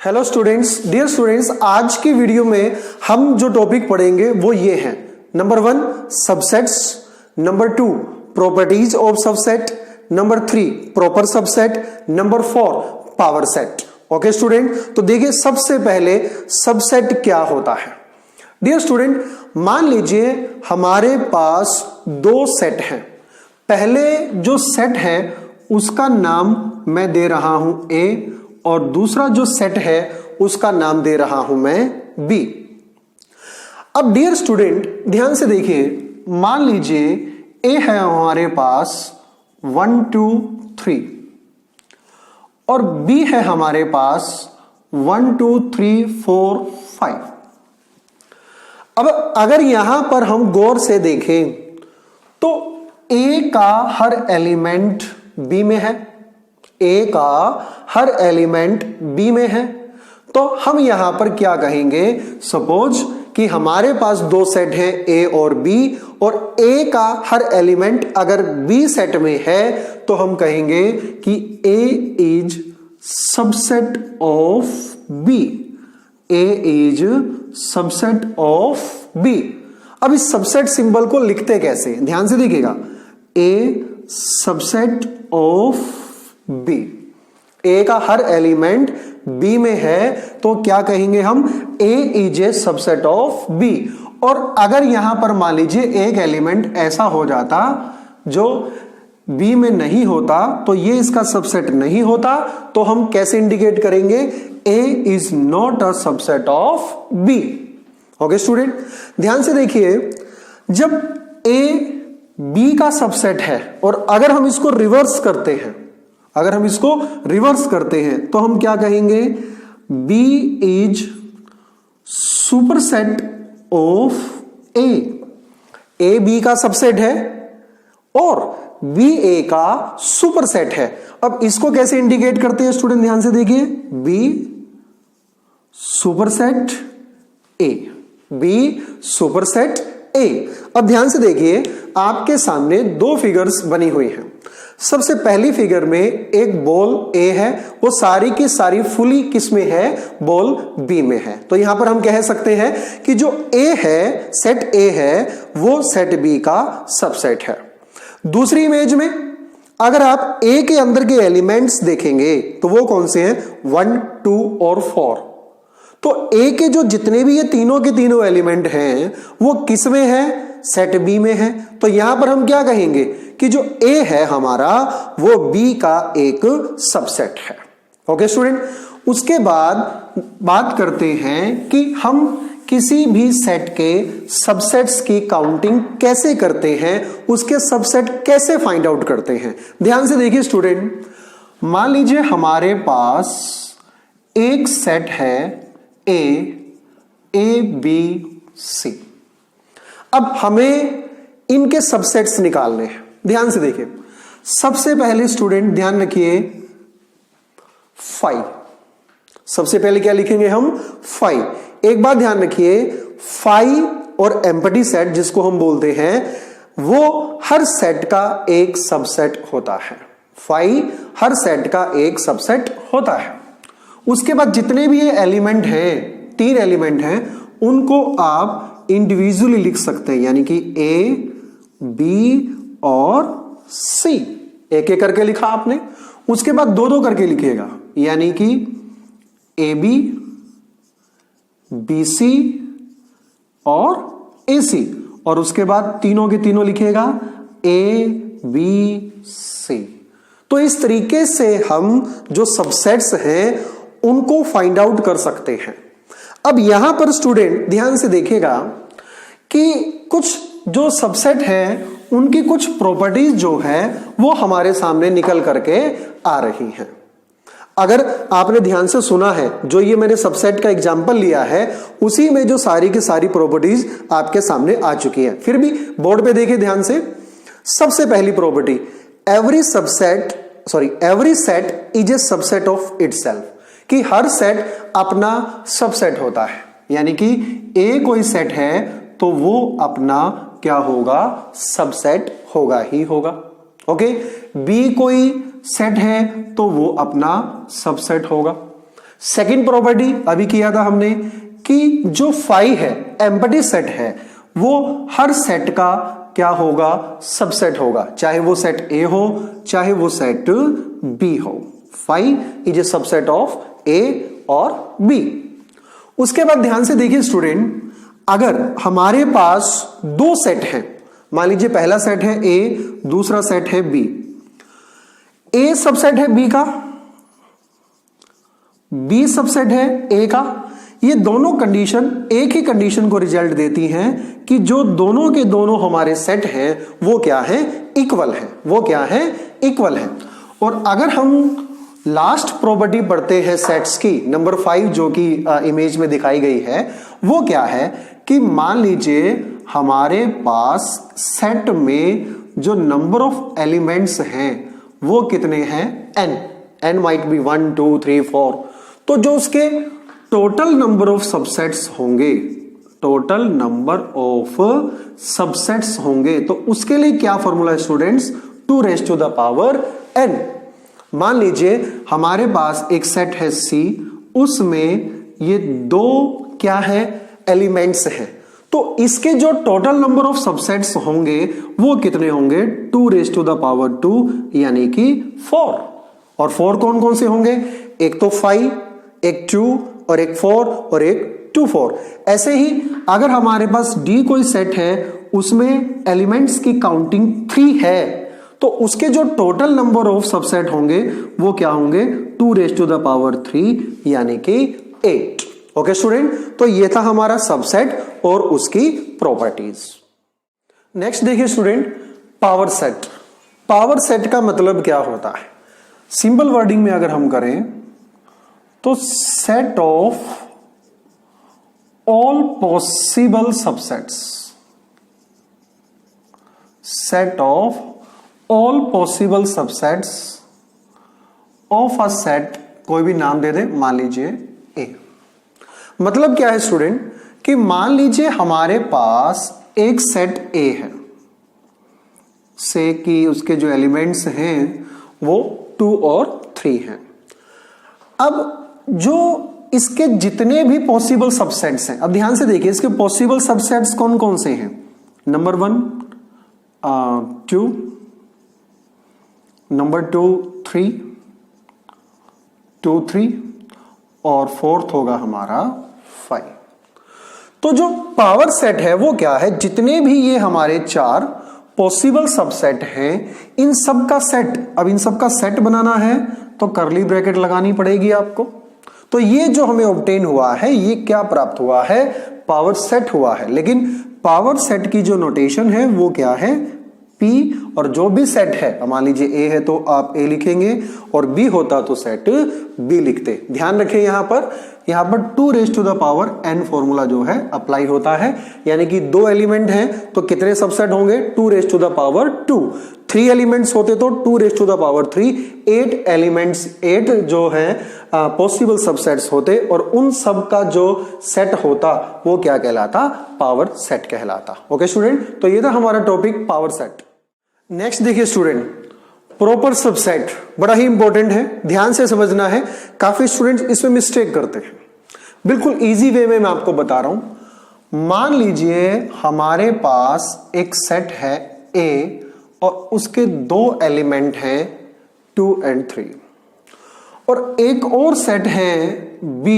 Hello students, dear students, आज की video में हम जो टॉपिक पढ़ेंगे वो ये हैं। Number 1 subsets, number 2 properties of subset, number 3 proper subset, number 4 power set. Okay student, तो देखिए सबसे पहले सबसेट क्या होता है। डियर स्टूडेंट, मान लीजिए हमारे पास दो सेट हैं। पहले जो सेट है उसका नाम मैं दे रहा हूं ए और दूसरा जो सेट है उसका नाम दे रहा हूं मैं बी। अब डियर स्टूडेंट ध्यान से देखिए, मान लीजिए ए है हमारे पास 1 2 3 और बी है हमारे पास 1 2 3 4 5। अब अगर यहां पर हम गौर से देखें तो ए का हर एलिमेंट बी में है, ए का हर एलिमेंट बी में है, तो हम यहां पर क्या कहेंगे, सपोज कि हमारे पास दो सेट हैं ए और बी, और ए का हर एलिमेंट अगर बी सेट में है तो हम कहेंगे कि A is subset of B, A is subset of B. अब इस सबसेट सिंबल को लिखते कैसे, ध्यान से देखिएगा, ए सबसेट ऑफ बी, ए का हर एलिमेंट बी में है तो क्या कहेंगे हम, A is a subset of B. और अगर यहां पर मान लीजिए एक एलिमेंट ऐसा हो जाता जो बी में नहीं होता तो ये इसका सबसेट नहीं होता, तो हम कैसे इंडिकेट करेंगे, A is not a subset of B. Okay student, ध्यान से देखिए, जब ए बी का सबसेट है और अगर हम इसको रिवर्स करते हैं, अगर हम इसको रिवर्स करते हैं तो हम क्या कहेंगे, B is superset of A, A B का सबसेट है और बी ए का सुपरसेट है। अब इसको कैसे इंडिकेट करते हैं स्टूडेंट, ध्यान से देखिए, B सुपरसेट ए, B सुपरसेट ए। अब ध्यान से देखिए, आपके सामने दो फिगर्स बनी हुई हैं। सबसे पहली फिगर में एक बॉल ए है, वो सारी की सारी फुली किस में है, बॉल बी में है। तो यहां पर हम कह सकते हैं कि जो ए है, सेट ए है, वो सेट बी का सबसेट है। दूसरी इमेज में अगर आप ए के अंदर के एलिमेंट्स देखेंगे तो वो कौन से हैं, 1 2 और 4। तो ए के जो जितने भी ये तीनों के तीनों एलिमेंट हैं वो किस में है, सेट बी में है। तो यहां पर हम क्या कहेंगे कि जो ए है हमारा वो बी का एक सबसेट है। ओके स्टूडेंट, उसके बाद बात करते हैं कि हम किसी भी सेट के सबसेट्स की काउंटिंग कैसे करते हैं, उसके सबसेट कैसे फाइंड आउट करते हैं। ध्यान से देखिए स्टूडेंट, मान लीजिए हमारे पास एक सेट है ए बी सी। अब हमें इनके सबसेट्स निकालने हैं। ध्यान से देखिए, सबसे पहले स्टूडेंट ध्यान रखिए 5, सबसे पहले क्या लिखेंगे हम, 5। एक बात ध्यान रखिए, 5 और एम्प्टी सेट जिसको हम बोलते हैं वो हर सेट का एक सबसेट होता है। 5 हर सेट का एक सबसेट होता है। उसके बाद जितने भी ये एलिमेंट हैं, 3 एलिमेंट हैं, उनको आप इंडिविजुअली लिख सकते हैं, यानी कि ए बी और सी, एक एक करके लिखा आपने। उसके बाद 2-2 करके लिखिएगा, यानी कि ए बी, बी सी और ए सी। और उसके बाद तीनों के तीनों लिखिएगा ए बी सी। तो इस तरीके से हम जो सबसेट्स हैं उनको फाइंड आउट कर सकते हैं। अब यहां पर स्टूडेंट ध्यान से देखिएगा कि कुछ जो सबसेट है उनकी कुछ प्रॉपर्टीज जो है वो हमारे सामने निकल करके आ रही हैं। अगर आपने ध्यान से सुना है, जो ये मैंने सबसेट का एग्जांपल लिया है उसी में जो सारी की सारी प्रॉपर्टीज आपके सामने आ चुकी है। फिर भी बोर्ड पे देखिए ध्यान से, सबसे पहली property, every set is a subset of itself, कि हर सेट अपना सबसेट होता है, यानी कि ए कोई सेट है तो वो अपना क्या होगा, सबसेट होगा ही होगा। ओके, बी कोई सेट है तो वो अपना सबसेट होगा। सेकंड प्रॉपर्टी अभी किया था हमने कि जो फाई है, एम्प्टी सेट है, वो हर सेट का क्या होगा, सबसेट होगा, चाहे वो सेट ए हो चाहे वो सेट बी हो। Phi is a subset of A और बी। उसके बाद ध्यान से देखिए स्टूडेंट, अगर हमारे पास दो सेट हैं, मान लीजिए पहला सेट है ए, दूसरा सेट है बी, ए सबसेट है बी का, बी सबसेट है ए का, ये दोनों कंडीशन एक ही कंडीशन को रिजल्ट देती हैं कि जो दोनों के दोनों हमारे सेट हैं वो क्या है, इक्वल है, वो क्या है, इक्वल है। और अगर हम लास्ट प्रॉपर्टी पढ़ते हैं सेट्स की, नंबर 5 जो कि इमेज में दिखाई गई है, वो क्या है कि मान लीजिए हमारे पास सेट में जो नंबर ऑफ एलिमेंट्स हैं वो कितने हैं, n माइट बी 1 2 3 4, तो जो उसके टोटल नंबर ऑफ सबसेट्स होंगे, टोटल नंबर ऑफ सबसेट्स होंगे, तो उसके लिए क्या फॉर्मूला है students, 2 raise to the power n। मान लीजिए हमारे पास एक सेट है C, उसमें ये दो क्या है, एलिमेंट्स हैं, तो इसके जो टोटल नंबर ऑफ सबसेट्स होंगे वो कितने होंगे, 2 रेज़ टू द पावर 2 यानी कि 4। और 4 कौन कौन से होंगे, एक तो 5, एक 2 और एक 4 और एक 2 4। ऐसे ही अगर हमारे पास D कोई सेट है, उसमें एलिमेंट्स की काउंटिंग 3 है, तो उसके जो टोटल नंबर ऑफ सबसेट होंगे वो क्या होंगे, 2 रेज़ टू द पावर 3 यानी कि 8। ओके स्टूडेंट, तो ये था हमारा सबसेट और उसकी प्रॉपर्टीज। नेक्स्ट देखिए student, power set. Power set का मतलब क्या होता है, सिंपल वर्डिंग में अगर हम करें तो set of all possible subsets, set of all possible subsets of a set, कोई भी नाम दे दे, मान लीजिए ए। मतलब क्या है स्टूडेंट कि मान लीजिए हमारे पास एक सेट ए है, से कि उसके जो एलिमेंट्स हैं वो 2 और 3 हैं। अब जो इसके जितने भी पॉसिबल सबसेट्स हैं, अब ध्यान से देखिए इसके पॉसिबल सबसेट्स कौन कौन से हैं, नंबर 1 2, नंबर 2 3, 2 3 और फोर्थ होगा हमारा 5। तो जो पावर सेट है वो क्या है, जितने भी ये हमारे 4 पॉसिबल सबसेट हैं, इन सब का सेट, अब इन सब का सेट बनाना है तो करली ब्रैकेट लगानी पड़ेगी आपको। तो ये जो हमें ऑब्टेन हुआ है, ये क्या प्राप्त हुआ है, पावर सेट हुआ है। लेकिन पावर सेट की जो नोटेशन है वो क्या है, P, और जो भी सेट है, मान लीजिए A है तो आप A लिखेंगे और B होता तो सेट B लिखते। ध्यान रखें यहां पर 2 raise to the power n formula जो है अप्लाई होता है, यानी कि 2 एलिमेंट हैं तो कितने सबसेट होंगे, 2 raise to the power 2। 3 elements होते तो 2 raise to the power 3। 8 elements, 8 जो है पॉसिबल सबसेट्स होते और उन सब का जो सेट होता वो क्या कहलाता, पावर सेट कहलाता। ओके स्टूडेंट, तो ये था हमारा टॉपिक पावर सेट। नेक्स्ट देखिए स्टूडेंट, प्रॉपर सबसेट बड़ा ही इंपॉर्टेंट है, ध्यान से समझना है। काफी स्टूडेंट्स इसमें मिस्टेक करते हैं, बिल्कुल इजी वे में मैं आपको बता रहा हूं। मान लीजिए हमारे पास एक सेट है A और उसके 2 एलिमेंट हैं 2 और 3, और एक और सेट है B,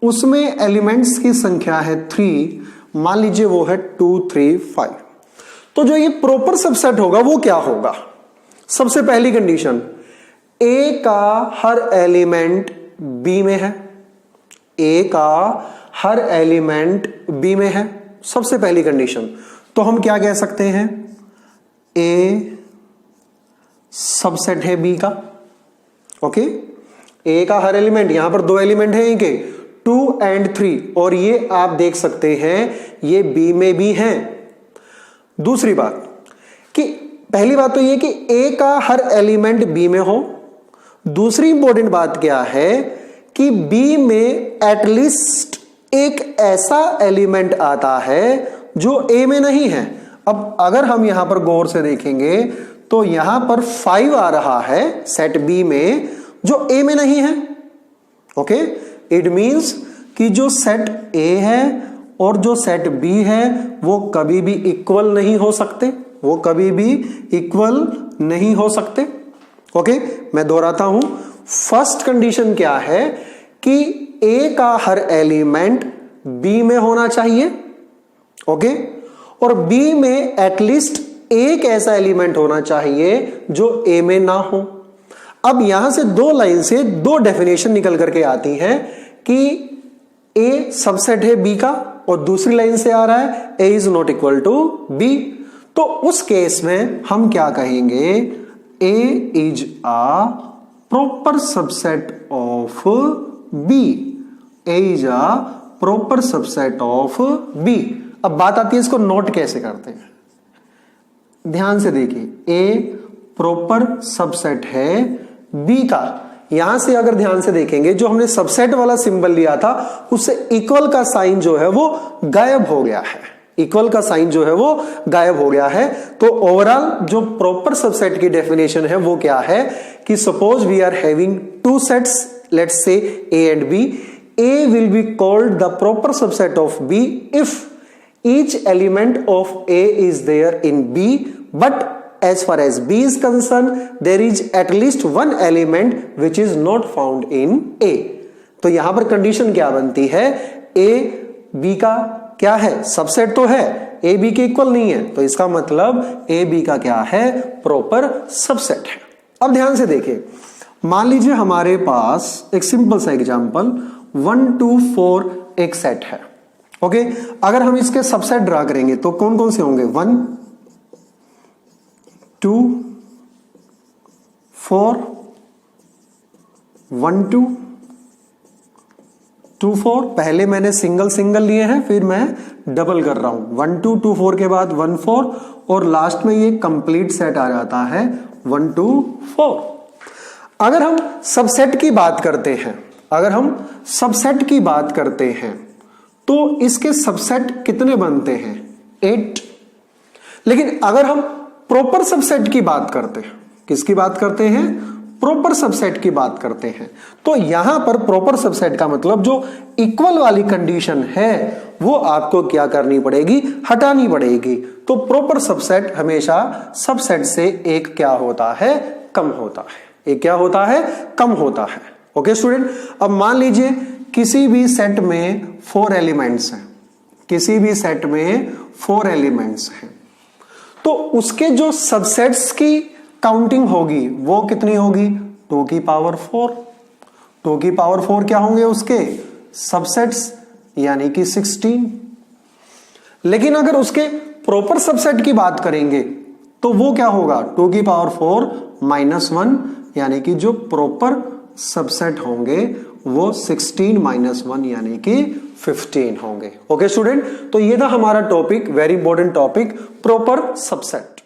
उसमें एलिमेंट्स की संख्या है 3, मान लीजिए वो है 2 3 5। तो जो ये प्रॉपर सबसेट होगा वो क्या होगा, सबसे पहली कंडीशन, A का हर एलिमेंट B में है, A का हर एलिमेंट B में है, सबसे पहली कंडीशन। तो हम क्या कह सकते हैं, A सबसेट है B का। ओके, A का हर एलिमेंट, यहां पर 2 एलिमेंट है इनके 2 और 3, और ये आप देख सकते हैं ये B में भी हैं। दूसरी बात कि पहली बात तो ये कि A का हर एलिमेंट B में हो। दूसरी इंपॉर्टेंट बात क्या है कि B में एटलीस्ट एक ऐसा एलिमेंट आता है जो A में नहीं है। अब अगर हम यहां पर गौर से देखेंगे तो यहां पर 5 आ रहा है सेट B में जो A में नहीं है। ओके, इट मींस कि जो सेट ए है और जो सेट बी है वो कभी भी इक्वल नहीं हो सकते, वो कभी भी इक्वल नहीं हो सकते। ओके, मैं दोहराता हूं, फर्स्ट कंडीशन क्या है कि ए का हर एलिमेंट बी में होना चाहिए, ओके, और बी में एटलीस्ट एक ऐसा एलिमेंट होना चाहिए जो ए में ना हो। अब यहां से दो लाइन से दो डेफिनेशन निकल करके आती हैं कि ए सबसेट है बी का, और दूसरी लाइन से आ रहा है A is not equal to B. तो उस केस में हम क्या कहेंगे, A is a proper subset of B, A is a proper subset of B. अब बात आती है इसको नोट कैसे करते हैं, ध्यान से देखिए, ए प्रॉपर सबसेट है बी का। यहां से अगर ध्यान से देखेंगे जो हमने सबसेट वाला सिंबल लिया था उससे इक्वल का साइन जो है वो गायब हो गया है, इक्वल का साइन जो है वो गायब हो गया है। तो ओवरऑल जो प्रॉपर सबसेट की डेफिनेशन है वो क्या है कि suppose we are having two sets, let's say A and B, A will be called the proper subset of B if each element of A is there in B, but as far as B is concerned, there is at least one element which is not found in A. तो यहां पर condition क्या बनती है, A B का क्या है, subset तो है, A B के इक्वल नहीं है, तो इसका मतलब A B का क्या है, प्रॉपर सबसेट है। अब ध्यान से देखिए, मान लीजिए हमारे पास एक सिंपल सा एग्जांपल 1 2 4 एक सेट है, ओके, अगर हम इसके सबसेट ड्रा करेंगे तो कौन कौन से होंगे, 1 2 4 1 2 2 4। पहले मैंने सिंगल सिंगल लिए हैं, फिर मैं डबल कर रहा हूं, 1 2 2 4 के बाद 1 4 और लास्ट में ये कंप्लीट सेट आ जाता है 1 2 4। अगर हम सबसेट की बात करते हैं, अगर हम सबसेट की बात करते हैं तो इसके सबसेट कितने बनते हैं, 8। लेकिन अगर हम प्रॉपर सबसेट की बात करते हैं, किसकी बात करते हैं, प्रॉपर सबसेट की बात करते हैं, तो यहां पर प्रॉपर सबसेट का मतलब जो इक्वल वाली कंडीशन है वो आपको क्या करनी पड़ेगी, हटानी पड़ेगी। तो प्रॉपर सबसेट हमेशा सबसेट से एक क्या होता है, कम होता है, एक क्या होता है, कम होता है। ओके स्टूडेंट, अब मान लीजिए किसी भी सेट में 4 एलिमेंट्स हैं, किसी भी सेट में 4 एलिमेंट्स हैं, तो उसके जो सबसेट्स की काउंटिंग होगी वो कितनी होगी, 2 की पावर 4। 2 की पावर 4 क्या होंगे उसके सबसेट्स, यानी कि 16। लेकिन अगर उसके प्रॉपर सबसेट की बात करेंगे तो वो क्या होगा, 2 की पावर 4 -1, यानी कि जो प्रॉपर सबसेट होंगे वो 16 - 1 यानी कि 15 होंगे। ओके स्टूडेंट, तो ये था हमारा topic, very important topic, proper subset.